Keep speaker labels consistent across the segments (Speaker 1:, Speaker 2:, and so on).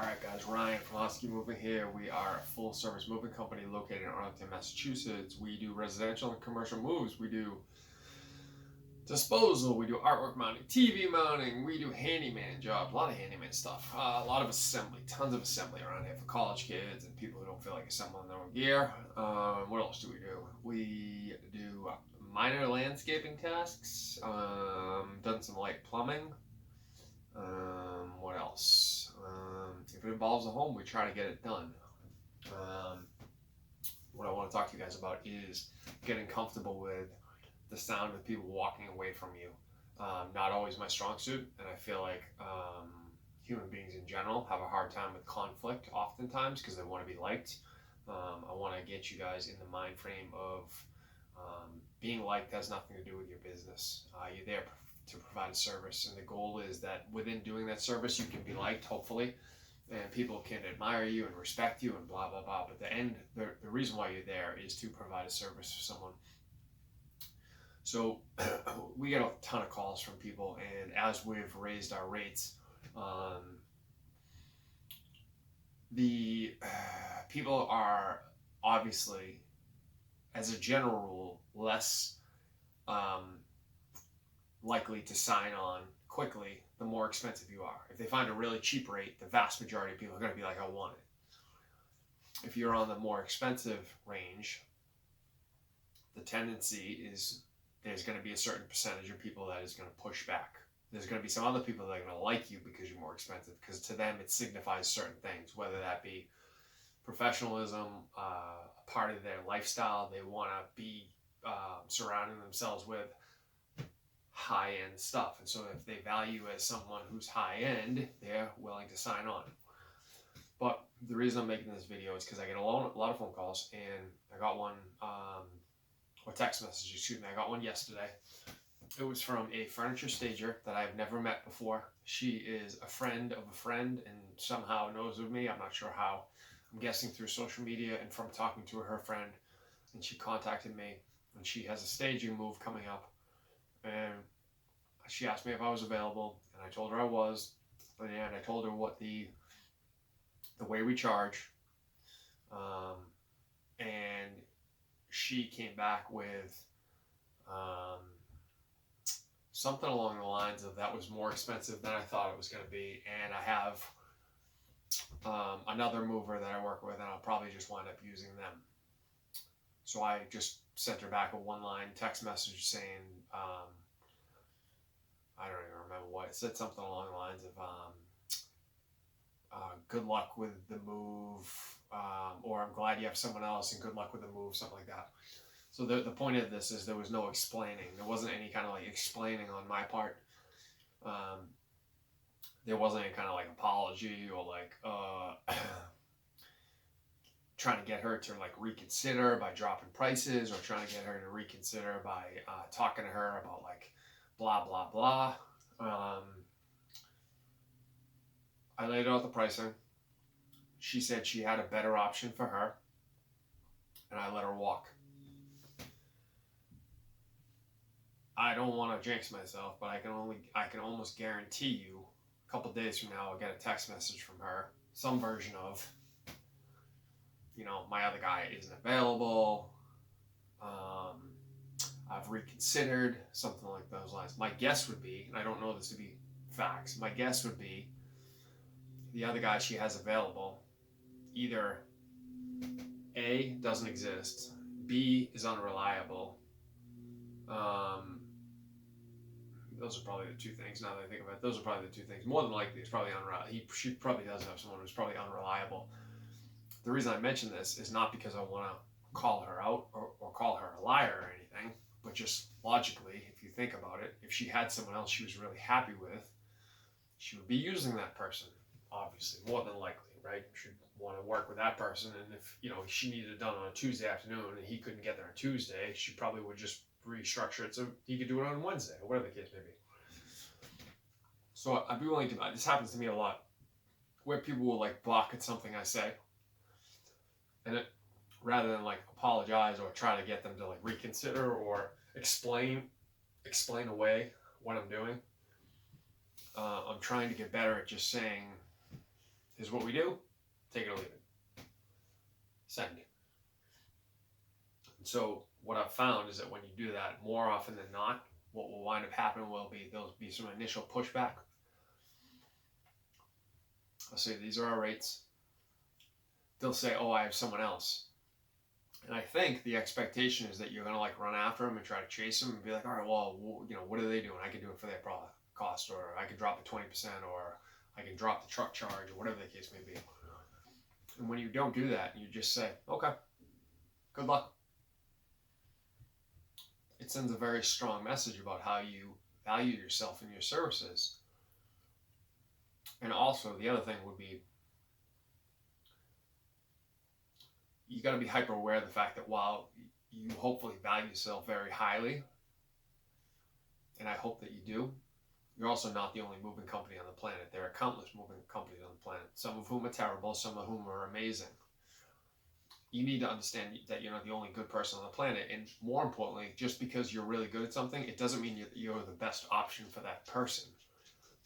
Speaker 1: Alright guys, Ryan from Husky Moving here. We are a full service moving company located in Arlington, Massachusetts. We do residential and commercial moves. We do disposal, we do artwork mounting, TV mounting, we do handyman jobs, a lot of handyman stuff, a lot of assembly, tons of assembly around here for college kids and people who don't feel like assembling their own gear. What else do we do? We do minor landscaping tasks, done some light plumbing. What else? If it involves a home, we try to get it done. What I want to talk to you guys about is getting comfortable with the sound of people walking away from you. Not always my strong suit, and I feel like human beings in general have a hard time with conflict oftentimes because they want to be liked. I want to get you guys in the mind frame of being liked has nothing to do with your business. You're there to provide a service, and the goal is that within doing that service you can be liked, hopefully, and people can admire you and respect you and blah blah blah. But the reason why you're there is to provide a service for someone. So we get a ton of calls from people, and as we've raised our rates, the people are obviously, as a general rule, less likely to sign on quickly the more expensive you are. If they find a really cheap rate, the vast majority of people are going to be like, I want it. If you're on the more expensive range, the tendency is there's going to be a certain percentage of people that is going to push back. There's going to be some other people that are going to like you because you're more expensive, because to them it signifies certain things, whether that be professionalism, a part of their lifestyle. They want to be surrounding themselves with high-end stuff, and so if they value as someone who's high-end, they're willing to sign on. But the reason I'm making this video is because I get a lot of phone calls, and I got one, or text message, excuse me. I got one yesterday. It was from a furniture stager that I've never met before. She is a friend of a friend and somehow knows of me. I'm not sure how. I'm guessing through social media and from talking to her friend. And she contacted me, and she has a staging move coming up. And she asked me if I was available, and I told her I was. And I told her what the way we charge. And she came back with something along the lines of that was more expensive than I thought it was going to be, and I have another mover that I work with, and I'll probably just wind up using them. So I just sent her back a one-line text message saying, I don't even remember what it said, something along the lines of good luck with the move, or I'm glad you have someone else and good luck with the move, something like that. So the point of this is there was no explaining. There wasn't any kind of like explaining on my part. There wasn't any kind of like apology or like trying to get her to like reconsider by dropping prices, or trying to get her to reconsider by talking to her about like blah blah blah. I laid out the pricing. She said she had a better option for her, and I let her walk. I don't want to jinx myself, but I can almost guarantee you a couple days from now I'll get a text message from her, some version of, my other guy isn't available, I've reconsidered, something like those lines. My guess would be, and I don't know this to be facts, my guess would be the other guy she has available either A, doesn't exist, B, is unreliable. Those are probably the two things. Now that I think about it, those are probably the two things. More than likely, it's probably unreliable. She probably does have someone who's probably unreliable. The reason I mention this is not because I want to call her out or call her a liar or anything, but just logically, if you think about it, if she had someone else she was really happy with, she would be using that person, obviously, more than likely, right? She'd want to work with that person, and if, she needed it done on a Tuesday afternoon and he couldn't get there on Tuesday, she probably would just restructure it so he could do it on Wednesday, or whatever the case may be. So I'd be willing to, this happens to me a lot, where people will like balk at something I say, and rather than like apologize or try to get them to like reconsider or explain away what I'm doing, I'm trying to get better at just saying, Here's what we do. Take it or leave it. Send. And so what I've found is that when you do that, more often than not, what will wind up happening will be there'll be some initial pushback. I'll say, these are our rates. They'll say, oh, I have someone else. And I think the expectation is that you're going to like run after them and try to chase them and be like, all right, well, you know, what are they doing? I can do it for their product cost, or I can drop it 20%, or I can drop the truck charge, or whatever the case may be. And when you don't do that, you just say, okay, good luck. It sends a very strong message about how you value yourself and your services. And also, the other thing would be, you got to be hyper aware of the fact that while you hopefully value yourself very highly, and I hope that you do, you're also not the only moving company on the planet. There are countless moving companies on the planet, some of whom are terrible, some of whom are amazing. You need to understand that you're not the only good person on the planet, and more importantly, just because you're really good at something, it doesn't mean you're the best option for that person.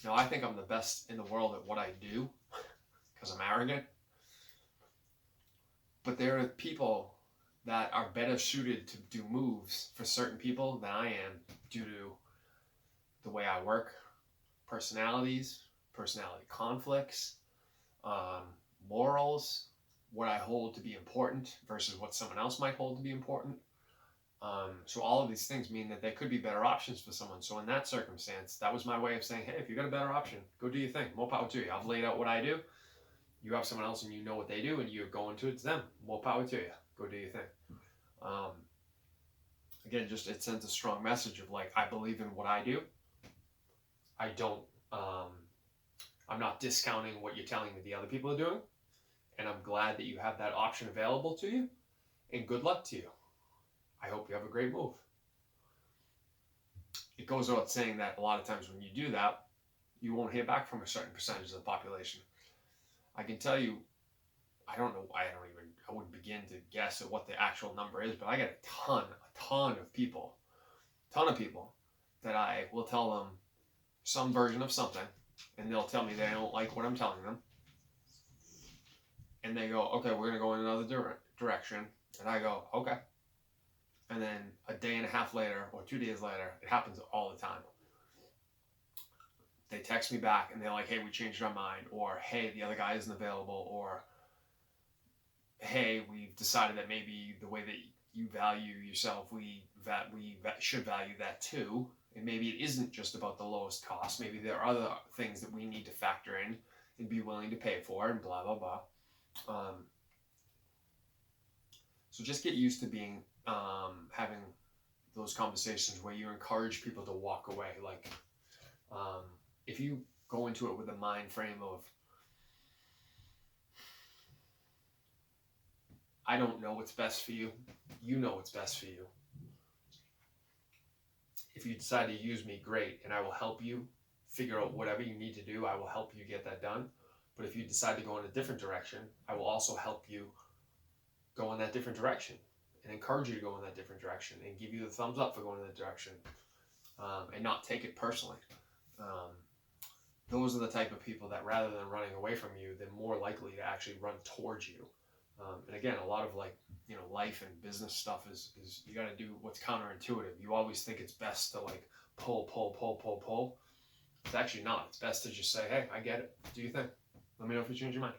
Speaker 1: Now, I think I'm the best in the world at what I do because I'm arrogant, but there are people that are better suited to do moves for certain people than I am, due to the way I work, personality conflicts, morals, what I hold to be important versus what someone else might hold to be important. So all of these things mean that there could be better options for someone. So in that circumstance, that was my way of saying, hey, if you got a better option, go do your thing. More power to you. I've laid out what I do. You have someone else and you know what they do, and you're going to it to them. More power to you. Go do your thing. Again, just it sends a strong message of like, I believe in what I do. I don't, I'm not discounting what you're telling me the other people are doing. And I'm glad that you have that option available to you. And good luck to you. I hope you have a great move. It goes without saying that a lot of times when you do that, you won't hear back from a certain percentage of the population. I can tell you, I wouldn't begin to guess at what the actual number is, but I get a ton of people that I will tell them some version of something, and they'll tell me they don't like what I'm telling them. And they go, okay, we're going to go in another direction. And I go, okay. And then a day and a half later or 2 days later, it happens all the time. They text me back and they're like, hey, we changed our mind. Or, hey, the other guy isn't available. Or, hey, we've decided that maybe the way that you value yourself, we should value that too. And maybe it isn't just about the lowest cost. Maybe there are other things that we need to factor in and be willing to pay for, and blah, blah, blah. So just get used to being having those conversations where you encourage people to walk away. Like, if you go into it with a mind frame of, I don't know what's best for you, you know what's best for you. If you decide to use me, great, and I will help you figure out whatever you need to do. I will help you get that done. But if you decide to go in a different direction, I will also help you go in that different direction and encourage you to go in that different direction and give you the thumbs up for going in that direction, and not take it personally. Those are the type of people that, rather than running away from you, they're more likely to actually run towards you. And again, a lot of life and business stuff is you got to do what's counterintuitive. You always think it's best to like pull. It's actually not. It's best to just say, hey, I get it. Do your thing. Let me know if you change your mind.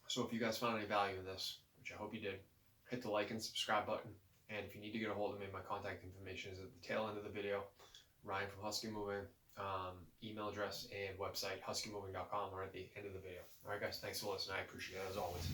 Speaker 1: So if you guys found any value in this, which I hope you did, hit the like and subscribe button. And if you need to get a hold of me, my contact information is at the tail end of the video. Ryan from Husky Moving, email address and website, huskymoving.com, are at the end of the video. All right, guys, thanks for listening. I appreciate it as always.